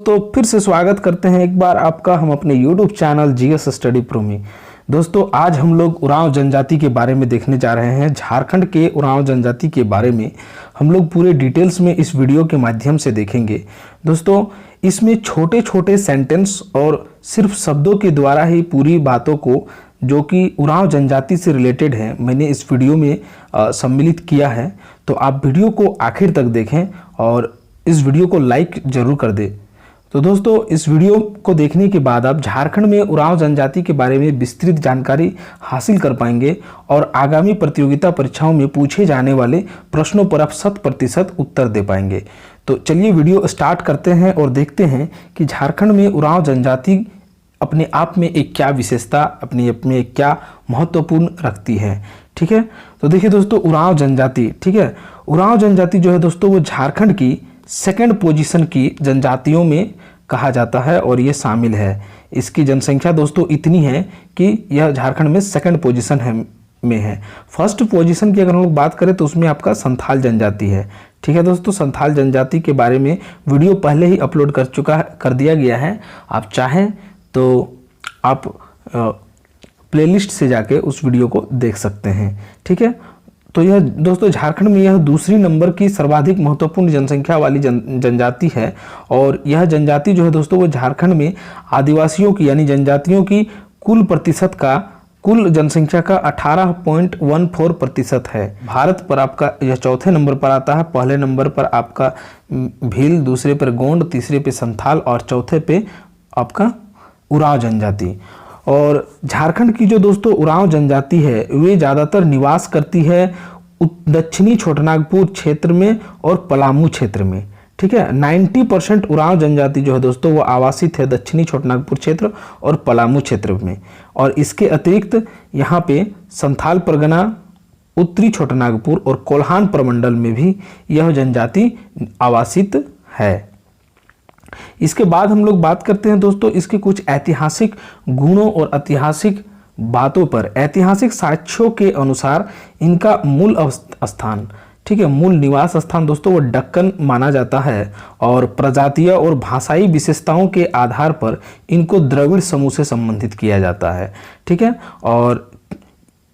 तो फिर से स्वागत करते हैं एक बार आपका हम अपने YouTube channel GS study pro में। दोस्तों आज हम लोग उरांव जनजाति के बारे में देखने जा रहे हैं। झारखंड के उरांव जनजाति के बारे में हम लोग पूरे डिटेल्स में इस वीडियो के माध्यम से देखेंगे। दोस्तों इसमें छोटे छोटे सेंटेंस और सिर्फ शब्दों के द्वारा ही पूरी बातों को जो कि उरांव जनजाति से रिलेटेड है मैंने इस वीडियो में सम्मिलित किया है। तो आप वीडियो को आखिर तक देखें और इस वीडियो को लाइक जरूर कर दें। तो दोस्तों इस वीडियो को देखने के बाद आप झारखंड में उरांव जनजाति के बारे में विस्तृत जानकारी हासिल कर पाएंगे और आगामी प्रतियोगिता परीक्षाओं में पूछे जाने वाले प्रश्नों पर आप 100% उत्तर दे पाएंगे। तो चलिए वीडियो स्टार्ट करते हैं और देखते हैं कि झारखंड में उरांव जनजाति अपने आप में एक क्या विशेषता अपने आप में क्या महत्वपूर्ण रखती है। ठीक है, तो देखिए दोस्तों उरांव जनजाति, ठीक है, उरांव जनजाति जो है दोस्तों वो झारखंड की सेकंड पोजीशन की जनजातियों में कहा जाता है और ये शामिल है। इसकी जनसंख्या दोस्तों इतनी है कि यह झारखंड में सेकंड पोजीशन में है। फर्स्ट पोजीशन की अगर हम लोग बात करें तो उसमें आपका संथाल जनजाति है। ठीक है दोस्तों, संथाल जनजाति के बारे में वीडियो पहले ही अपलोड कर दिया गया है। आप चाहें तो आप प्लेलिस्ट से जाके उस वीडियो को देख सकते हैं। ठीक है, तो यह दोस्तों झारखंड में यह दूसरी नंबर की सर्वाधिक महत्वपूर्ण जनसंख्या वाली जनजाति है और यह जनजाति जो है दोस्तों वो झारखंड में आदिवासियों की यानी जनजातियों की कुल प्रतिशत का कुल जनसंख्या का 18.14% है। भारत पर आपका यह चौथे नंबर पर आता है। पहले नंबर पर आपका भील, दूसरे पर गोंड, तीसरे पे संथाल और चौथे पे आपका उरांव जनजाति। और झारखंड की जो दोस्तों उरांव जनजाति है वे ज़्यादातर निवास करती है दक्षिणी छोटानागपुर क्षेत्र में और पलामू क्षेत्र में। ठीक है, 90% उरांव जनजाति जो है दोस्तों वो आवासित है दक्षिणी छोटानागपुर क्षेत्र और पलामू क्षेत्र में। और इसके अतिरिक्त यहाँ पे संथाल परगना, उत्तरी छोटानागपुर और कोल्हान प्रमंडल में भी यह जनजाति आवासित है। इसके बाद हम लोग बात करते हैं दोस्तों इसके कुछ ऐतिहासिक गुणों और ऐतिहासिक बातों पर। ऐतिहासिक साक्ष्यों के अनुसार इनका मूल स्थान, ठीक है, मूल निवास स्थान दोस्तों वो दक्कन माना जाता है और प्रजातीय और भाषाई विशेषताओं के आधार पर इनको द्रविड़ समूह से संबंधित किया जाता है। ठीक है, और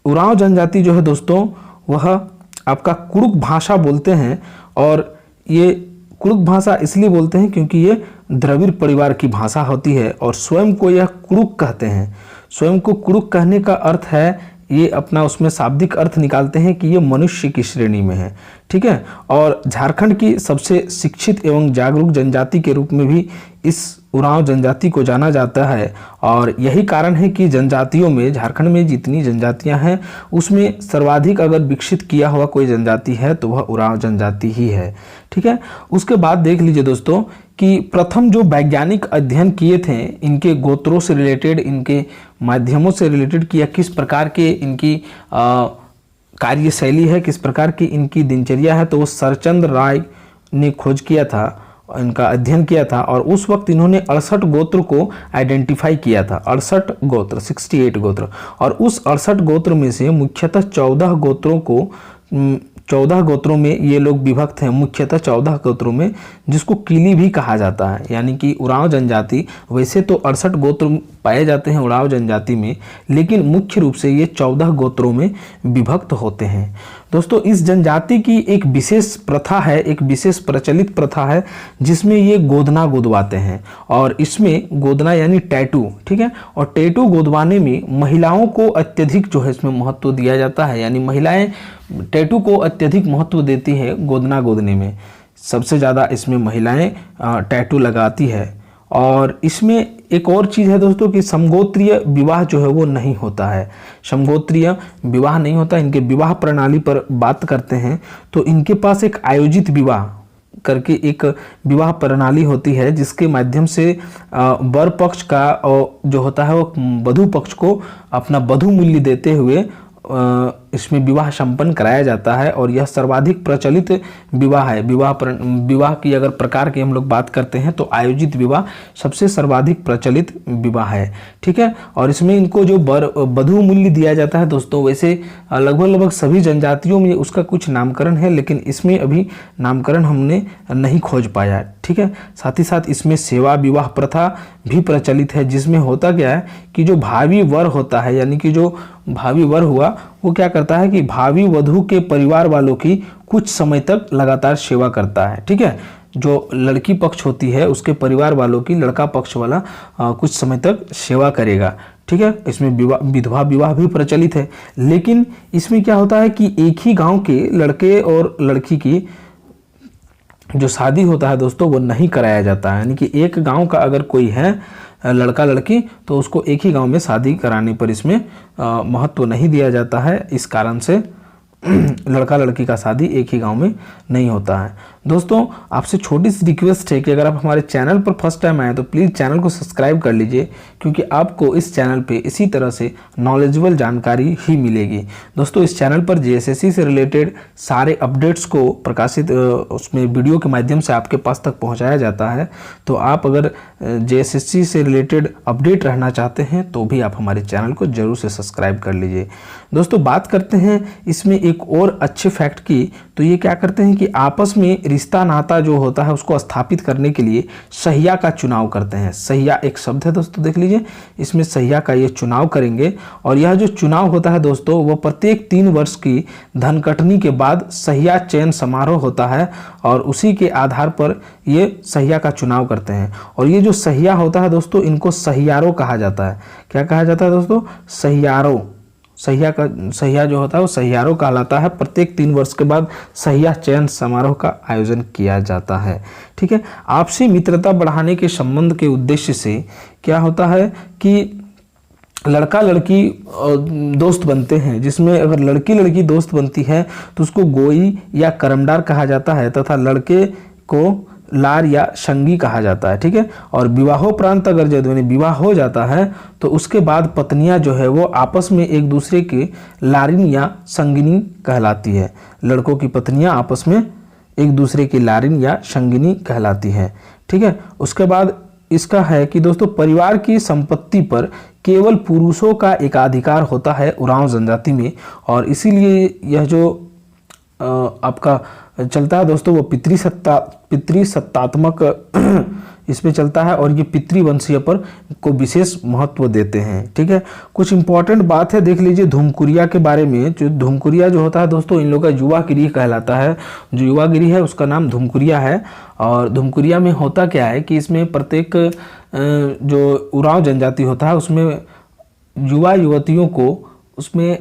उरांव जनजाति जो है दोस्तों वह आपका कुड़ुक भाषा बोलते हैं और ये कुड़ुक भाषा इसलिए बोलते हैं क्योंकि ये द्रविड़ परिवार की भाषा होती है और स्वयं को यह कुड़ुक कहते हैं। स्वयं को कुड़ुक कहने का अर्थ है, ये अपना उसमें शाब्दिक अर्थ निकालते हैं कि ये मनुष्य की श्रेणी में है। ठीक है, और झारखंड की सबसे शिक्षित एवं जागरूक जनजाति के रूप में भी इस उरांव जनजाति को जाना जाता है। और यही कारण है कि जनजातियों में झारखंड में जितनी जनजातियां हैं उसमें सर्वाधिक अगर विकसित किया हुआ कोई जनजाति है तो वह उरांव जनजाति ही है। ठीक है, उसके बाद देख लीजिए दोस्तों कि प्रथम जो वैज्ञानिक अध्ययन किए थे इनके गोत्रों से रिलेटेड, इनके माध्यमों से रिलेटेड किया, किस प्रकार के इनकी कार्यशैली है, किस प्रकार की इनकी दिनचर्या है, तो वो सरचंद्र राय ने खोज किया था, इनका अध्ययन किया था। और उस वक्त इन्होंने 68 गोत्र को आइडेंटिफाई किया था। 68 गोत्र, 68 गोत्र, और उस 68 गोत्र में से मुख्यतः 14 गोत्रों में ये लोग विभक्त हैं, मुख्यतः 14 गोत्रों में, जिसको किली भी कहा जाता है। यानी कि उरांव जनजाति वैसे तो 68 गोत्र पाए जाते हैं उरांव जनजाति में, लेकिन मुख्य रूप से ये 14 गोत्रों में विभक्त होते हैं। दोस्तों इस जनजाति की एक विशेष प्रथा है, एक विशेष प्रचलित प्रथा है जिसमें ये गोदना गोदवाते हैं। और इसमें गोदना यानी टैटू, ठीक है, और टैटू गोदवाने में महिलाओं को अत्यधिक जो है इसमें महत्व दिया जाता है। यानी महिलाएं टैटू को अत्यधिक महत्व देती है गोदना गोदने में। सबसे ज़्यादा इसमें महिलाएं टैटू लगाती है। और इसमें एक और चीज़ है दोस्तों कि समगोत्रीय विवाह जो है वो नहीं होता है। समगोत्रीय विवाह नहीं होता। इनके विवाह प्रणाली पर बात करते हैं तो इनके पास एक आयोजित विवाह करके एक विवाह प्रणाली होती है जिसके माध्यम से वर पक्ष का जो होता है वो वधू पक्ष को अपना वधू मूल्य देते हुए इसमें विवाह संपन्न कराया जाता है और यह सर्वाधिक प्रचलित विवाह है। विवाह की अगर प्रकार की हम लोग बात करते हैं तो आयोजित विवाह सबसे सर्वाधिक प्रचलित विवाह है, ठीक है। और इसमें इनको जो वधू मूल्य दिया जाता है दोस्तों, वैसे लगभग सभी जनजातियों में उसका कुछ नामकरण है, लेकिन इसमें अभी नामकरण हमने नहीं खोज पाया, ठीक है। साथ ही साथ इसमें सेवा विवाह प्रथा भी प्रचलित है, जिसमें होता क्या है कि जो भावी वर होता है, यानी कि जो भावी वर हुआ वो क्या करता है कि भावी वधू के परिवार वालों की कुछ समय तक लगातार सेवा करता है, ठीक है। जो लड़की पक्ष होती है उसके परिवार वालों की लड़का पक्ष वाला कुछ समय तक सेवा करेगा, ठीक है। इसमें विधवा विवाह भी प्रचलित है, लेकिन इसमें क्या होता है कि एक ही गांव के लड़के और लड़की की जो शादी होता है दोस्तों वो नहीं कराया जाता है, यानी कि एक गांव का अगर कोई है लड़का लड़की तो उसको एक ही गांव में शादी कराने पर इसमें महत्व नहीं दिया जाता है। इस कारण से लड़का लड़की का शादी एक ही गांव में नहीं होता है। दोस्तों आपसे छोटी सी रिक्वेस्ट है कि अगर आप हमारे चैनल पर फर्स्ट टाइम आए तो प्लीज़ चैनल को सब्सक्राइब कर लीजिए, क्योंकि आपको इस चैनल पे इसी तरह से नॉलेजेबल जानकारी ही मिलेगी। दोस्तों इस चैनल पर जेएसएससी से रिलेटेड सारे अपडेट्स को प्रकाशित उसमें वीडियो के माध्यम से आपके पास तक पहुँचाया जाता है। तो आप अगर जेएसएससी से रिलेटेड अपडेट रहना चाहते हैं तो भी आप हमारे चैनल को जरूर से सब्सक्राइब कर लीजिए। दोस्तों बात करते हैं इसमें एक और अच्छे फैक्ट की, तो ये क्या करते हैं कि आपस में रिश्ता नाता जो होता है उसको स्थापित करने के लिए सहिया का चुनाव करते हैं। सहिया एक शब्द है दोस्तों, देख लीजिए, इसमें सहिया का ये चुनाव करेंगे और यह जो चुनाव होता है दोस्तों वो प्रत्येक 3 वर्ष की धनकटनी के बाद सहिया चयन समारोह होता है और उसी के आधार पर ये सहिया का चुनाव करते हैं। और ये जो सहिया होता है दोस्तों इनको सहियारों कहा जाता है। क्या कहा जाता है दोस्तों? सहियारों। सहिया जो होता है वो सहियारों कहलाता है। प्रत्येक 3 वर्ष के बाद सहिया चयन समारोह का आयोजन किया जाता है, ठीक है। आपसी मित्रता बढ़ाने के संबंध के उद्देश्य से क्या होता है कि लड़का लड़की दोस्त बनते हैं, जिसमें अगर लड़की लड़की दोस्त बनती है तो उसको गोई या करमडार कहा जाता है तथा लड़के को लार या संगी कहा जाता है, ठीक है। और विवाहोपरांत अगर जब विवाह हो जाता है तो उसके बाद पत्नियां जो है वो आपस में एक दूसरे के लारिन या संगिनी कहलाती है। लड़कों की पत्नियां आपस में एक दूसरे की लारिन या संगिनी कहलाती है, ठीक है। उसके बाद इसका है कि दोस्तों परिवार की संपत्ति पर केवल पुरुषों का एकाधिकार होता है उरांव जनजाति में, और इसीलिए यह जो आपका चलता है दोस्तों वो पितृसत्तात्मक इसमें चलता है और ये पितृवंशीय पर को विशेष महत्व देते हैं, ठीक है। कुछ इंपॉर्टेंट बात है, देख लीजिए धूमकुरिया के बारे में। जो धूमकुरिया जो होता है दोस्तों इन लोगों का युवा गिरिह कहलाता है। जो युवा गिरिह है उसका नाम धूमकुरिया है। और धूमकुरिया में होता क्या है कि इसमें प्रत्येक जो उरांव जनजाति होता है उसमें युवा युवतियों को उसमें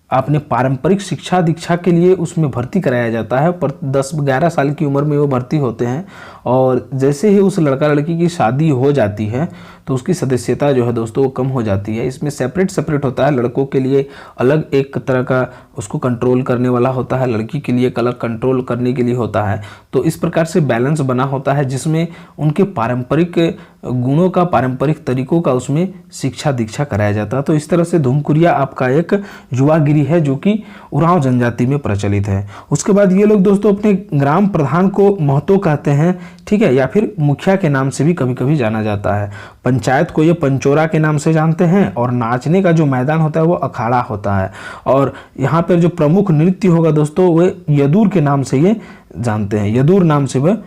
अपने पारंपरिक शिक्षा दीक्षा के लिए उसमें भर्ती कराया जाता है। पर 10-11 साल की उम्र में वो भर्ती होते हैं और जैसे ही उस लड़का लड़की की शादी हो जाती है तो उसकी सदस्यता जो है दोस्तों वो कम हो जाती है। इसमें सेपरेट होता है। लड़कों के लिए अलग एक तरह का उसको कंट्रोल करने वाला होता है, लड़की के लिए एक अलग कंट्रोल करने के लिए होता है। तो इस प्रकार से बैलेंस बना होता है जिसमें उनके पारंपरिक गुणों का, पारंपरिक तरीकों का उसमें शिक्षा दीक्षा कराया जाता है। तो इस तरह से धूमकुरिया आपका एक युवा गिरी है जो कि उरांव जनजाति में प्रचलित है। उसके बाद ये लोग दोस्तों अपने ग्राम प्रधान को महतो कहते हैं, ठीक है, या फिर मुखिया के नाम से भी कभी कभी जाना जाता है। पंचायत को ये पंचोरा के नाम से जानते हैं और नाचने का जो मैदान होता है वो अखाड़ा होता है। और यहाँ पर जो प्रमुख नृत्य होगा दोस्तों वो यदूर के नाम से ये जानते हैं। यदूर नाम से वह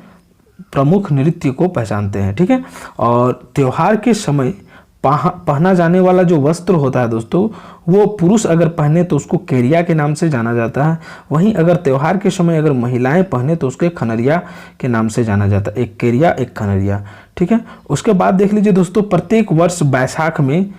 प्रमुख नृत्य को पहचानते हैं, ठीक है। और त्योहार के समय पहना जाने वाला जो वस्त्र होता है दोस्तों वो पुरुष अगर पहने तो उसको केरिया के नाम से जाना जाता है। वहीं अगर त्योहार के समय अगर महिलाएं पहने तो उसके खनरिया के नाम से जाना जाता है। एक केरिया एक खनरिया, ठीक है। उसके बाद देख लीजिए दोस्तों प्रत्येक वर्ष बैसाख में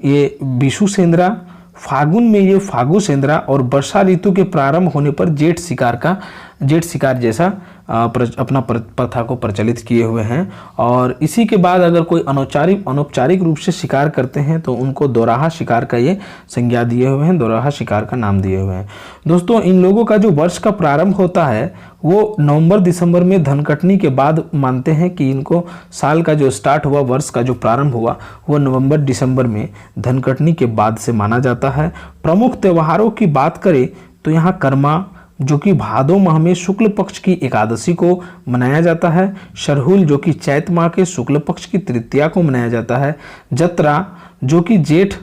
ये बिशु सेंद्रा, फागुन में ये फागु सेंद्रा और वर्षा ऋतु के प्रारंभ होने पर जेठ शिकार जैसा अपना प्रथा को प्रचलित किए हुए हैं। और इसी के बाद अगर कोई अनौपचारिक रूप से शिकार करते हैं तो उनको दोराहा शिकार का ये संज्ञा दिए हुए हैं, दोराहा शिकार का नाम दिए हुए हैं। दोस्तों इन लोगों का जो वर्ष का प्रारंभ होता है वो नवंबर दिसंबर में धनकटनी के बाद मानते हैं कि इनको साल का जो स्टार्ट हुआ, वर्ष का जो प्रारंभ हुआ वो नवंबर दिसंबर में धनकटनी के बाद से माना जाता है। प्रमुख त्योहारों की बात करें तो यहाँ कर्मा जो कि भादो माह में शुक्ल पक्ष की एकादशी को मनाया जाता है, सरहुल जो कि चैत माह के शुक्ल पक्ष की तृतीया को मनाया जाता है, जत्रा जो कि जेठ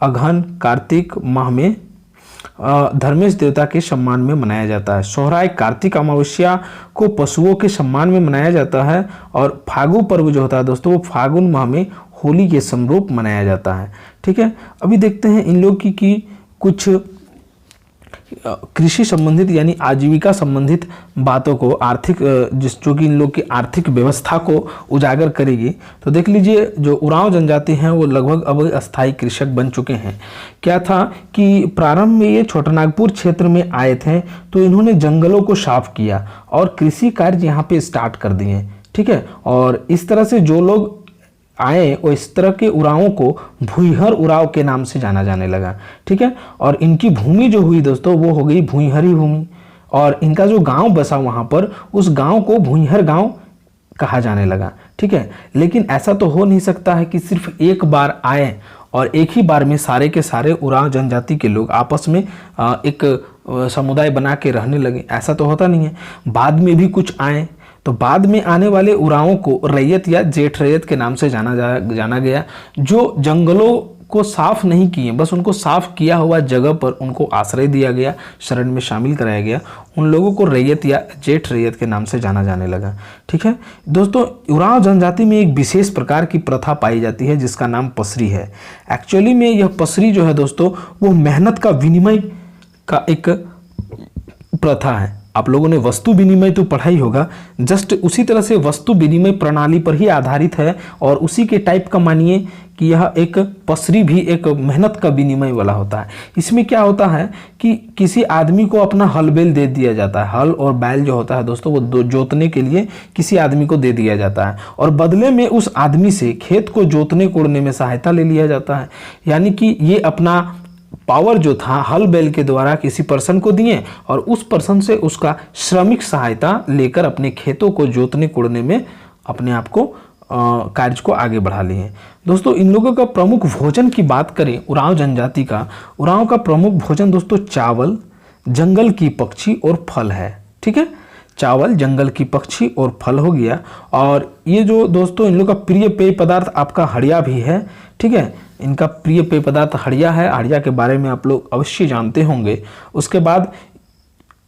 अगहन कार्तिक माह में धर्मेश देवता के सम्मान में मनाया जाता है, सोहराय कार्तिक अमावस्या को पशुओं के सम्मान में मनाया जाता है, और फागु पर्व जो होता है दोस्तों वो फागुन माह में होली के समरूप मनाया जाता है। ठीक है, अभी देखते हैं इन लोग की कुछ कृषि संबंधित यानी आजीविका संबंधित बातों को, आर्थिक जो कि इन लोग की आर्थिक व्यवस्था को उजागर करेगी। तो देख लीजिए जो उरांव जनजाति हैं वो लगभग अब अस्थायी कृषक बन चुके हैं। क्या था कि प्रारंभ में ये छोटानागपुर क्षेत्र में आए थे तो इन्होंने जंगलों को साफ किया और कृषि कार्य यहाँ पे स्टार्ट कर दिए। ठीक है, और इस तरह से जो लोग आए और इस तरह के उरावों को भूइहर उराव के नाम से जाना जाने लगा। ठीक है, और इनकी भूमि जो हुई दोस्तों वो हो गई भूइहरी भूमि, और इनका जो गांव बसा वहां पर उस गांव को भूइहर गांव कहा जाने लगा। ठीक है, लेकिन ऐसा तो हो नहीं सकता है कि सिर्फ एक बार आए और एक ही बार में सारे के सारे उराव जनजाति के लोग आपस में एक समुदाय बना के रहने लगे, ऐसा तो होता नहीं है। बाद में भी कुछ आए, तो बाद में आने वाले उरावों को रैयत या जेठ रैयत के नाम से जाना गया, जो जंगलों को साफ नहीं किए, बस उनको साफ किया हुआ जगह पर उनको आश्रय दिया गया, शरण में शामिल कराया गया, उन लोगों को रैयत या जेठ रैयत के नाम से जाना जाने लगा। ठीक है दोस्तों, उराव जनजाति में एक विशेष प्रकार की प्रथा पाई जाती है जिसका नाम पसरी है। एक्चुअली में यह पसरी जो है दोस्तों वो मेहनत का विनिमय का एक प्रथा है। आप लोगों ने वस्तु विनिमय तो पढ़ा ही होगा, जस्ट उसी तरह से वस्तु विनिमय प्रणाली पर ही आधारित है, और उसी के टाइप का मानिए कि यह एक पसरी भी एक मेहनत का विनिमय वाला होता है। इसमें क्या होता है कि किसी आदमी को अपना हल बैल दे दिया जाता है, हल और बैल जो होता है दोस्तों वो जोतने के लिए किसी आदमी को दे दिया जाता है, और बदले में उस आदमी से खेत को जोतने कोड़ने में सहायता ले लिया जाता है। यानी कि ये अपना पावर जो था हल बैल के द्वारा किसी पर्सन को दिए और उस पर्सन से उसका श्रमिक सहायता लेकर अपने खेतों को जोतने कोड़ने में अपने आप को कार्य को आगे बढ़ा लिए। दोस्तों इन लोगों का प्रमुख भोजन की बात करें उरांव जनजाति का, उरांव का प्रमुख भोजन दोस्तों चावल, जंगल की पक्षी और फल है। ठीक है, चावल, जंगल की पक्षी और फल हो गया। और ये जो दोस्तों इन लोग का प्रिय पेय पदार्थ आपका हड़िया भी है। ठीक है, इनका प्रिय पेय पदार्थ हड़िया है, हड़िया के बारे में आप लोग अवश्य जानते होंगे। उसके बाद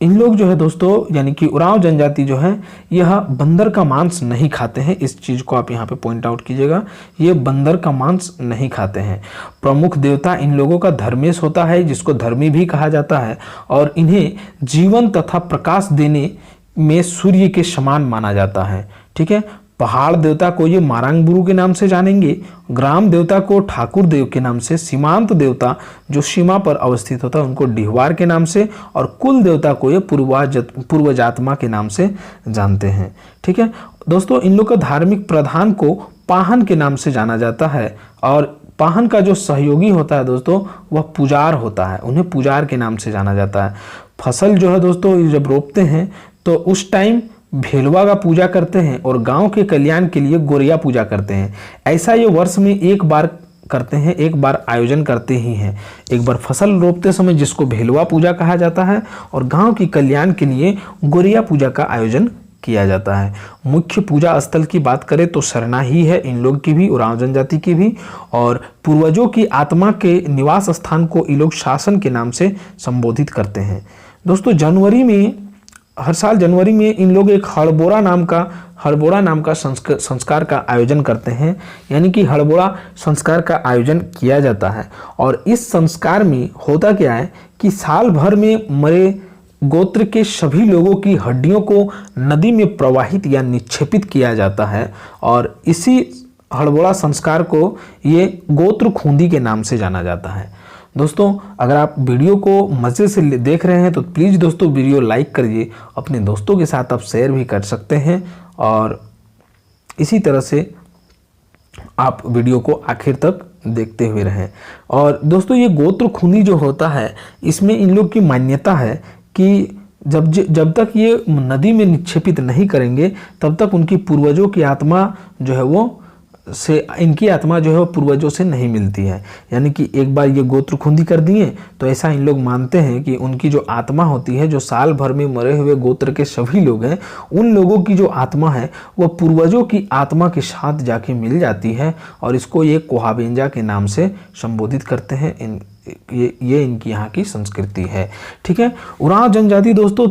इन लोग जो है दोस्तों यानी कि उरांव जनजाति जो है यह बंदर का मांस नहीं खाते हैं। इस चीज़ को आप यहाँ पे पॉइंट आउट कीजिएगा, ये बंदर का मांस नहीं खाते हैं। प्रमुख देवता इन लोगों का धर्मेश होता है जिसको धर्मी भी कहा जाता है, और इन्हें जीवन तथा प्रकाश देने में सूर्य के समान माना जाता है। ठीक है, पहाड़ देवता को ये मारांग बुरु के नाम से जानेंगे, ग्राम देवता को ठाकुर देव के नाम से, सीमांत देवता जो सीमा पर अवस्थित होता है उनको डिहवार के नाम से, और कुल देवता को ये पूर्वजात्मा के नाम से जानते हैं। ठीक है दोस्तों, इन लोग का धार्मिक प्रधान को पाहन के नाम से जाना जाता है, और पाहन का जो सहयोगी होता है दोस्तों वह पुजार होता है, उन्हें पुजार के नाम से जाना जाता है। फसल जो है दोस्तों जब रोपते हैं तो उस टाइम भेलवा का पूजा करते हैं और गांव के कल्याण के लिए गोरिया पूजा करते हैं। ऐसा ये वर्ष में एक बार करते हैं, एक बार आयोजन करते ही हैं। एक बार फसल रोपते समय जिसको भेलवा पूजा कहा जाता है, और गांव की कल्याण के लिए गोरिया पूजा का आयोजन किया जाता है। मुख्य पूजा स्थल की बात करें तो सरना ही है इन लोग की भी, उरांव जनजाति की भी, और पूर्वजों की आत्मा के निवास स्थान को ये लोग शासन के नाम से संबोधित करते हैं। दोस्तों जनवरी में, हर साल जनवरी में इन लोग एक हड़बोड़ा नाम का संस्कार का आयोजन करते हैं, यानी कि हड़बोड़ा संस्कार का आयोजन किया जाता है। और इस संस्कार में होता क्या है कि साल भर में मरे गोत्र के सभी लोगों की हड्डियों को नदी में प्रवाहित या निक्षेपित किया जाता है, और इसी हड़बोड़ा संस्कार को ये गोत्र खूंदी के नाम से जाना जाता है। दोस्तों अगर आप वीडियो को मज़े से देख रहे हैं तो प्लीज़ दोस्तों वीडियो लाइक करिए, अपने दोस्तों के साथ आप शेयर भी कर सकते हैं और इसी तरह से आप वीडियो को आखिर तक देखते हुए रहें। और दोस्तों ये गोत्र खूनी जो होता है इसमें इन लोग की मान्यता है कि जब तक ये नदी में निक्षेपित नहीं करेंगे तब तक उनकी पूर्वजों की आत्मा जो है वो इनकी आत्मा जो है वो पूर्वजों से नहीं मिलती है। यानी कि एक बार ये गोत्र खूंदी कर दिए तो ऐसा इन लोग मानते हैं कि उनकी जो आत्मा होती है, जो साल भर में मरे हुए गोत्र के सभी लोग हैं, उन लोगों की जो आत्मा है वह पूर्वजों की आत्मा के साथ जाके मिल जाती है और इसको ये कोहाबेंजा के नाम से संबोधित करते हैं। ये इनकी यहाँ की संस्कृति है। ठीक है। उरांव जनजाति दोस्तों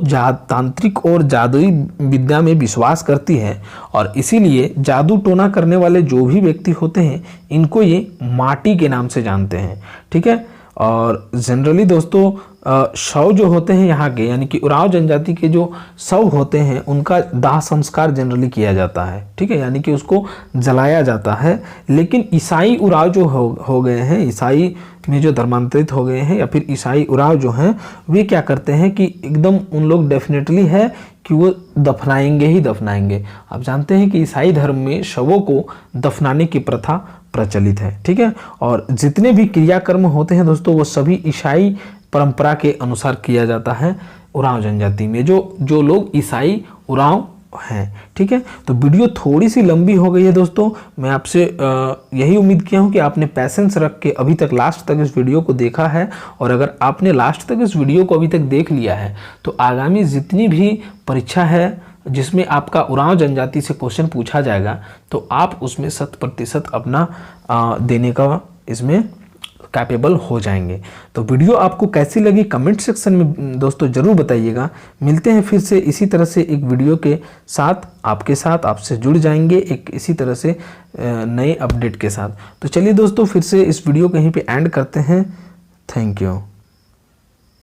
तांत्रिक और जादुई विद्या में विश्वास करती है और इसीलिए जादू टोना करने वाले जो भी व्यक्ति होते हैं इनको ये माटी के नाम से जानते हैं। ठीक है। और जनरली दोस्तों शव जो होते हैं यहाँ के, यानी कि उरांव जनजाति के जो शव होते हैं उनका दाह संस्कार जनरली किया जाता है। ठीक है। यानी कि उसको जलाया जाता है। लेकिन ईसाई उरांव जो हो गए हैं, ईसाई में जो धर्मांतरित हो गए हैं या फिर ईसाई उरांव जो हैं, वे क्या करते हैं कि एकदम उन लोग डेफिनेटली है कि वो दफनाएंगे ही दफनाएंगे। आप जानते हैं कि ईसाई धर्म में शवों को दफनाने की प्रथा प्रचलित है। ठीक है। और जितने भी क्रियाकर्म होते हैं दोस्तों वो सभी ईसाई परंपरा के अनुसार किया जाता है उरांव जनजाति में, जो लोग ईसाई उरांव हैं। ठीक है। तो वीडियो थोड़ी सी लंबी हो गई है दोस्तों। मैं आपसे यही उम्मीद किया हूँ कि आपने पैसेंस रख के अभी तक लास्ट तक इस वीडियो को देखा है। और अगर आपने लास्ट तक इस वीडियो को अभी तक देख लिया है तो आगामी जितनी भी परीक्षा है जिसमें आपका उरांव जनजाति से क्वेश्चन पूछा जाएगा तो आप उसमें 100% अपना देने का इसमें कैपेबल हो जाएंगे। तो वीडियो आपको कैसी लगी कमेंट सेक्शन में दोस्तों ज़रूर बताइएगा। मिलते हैं फिर से इसी तरह से एक वीडियो के साथ, आपसे जुड़ जाएंगे एक इसी तरह से नए अपडेट के साथ। तो चलिए दोस्तों फिर से इस वीडियो कहीं पे एंड करते हैं। Thank you.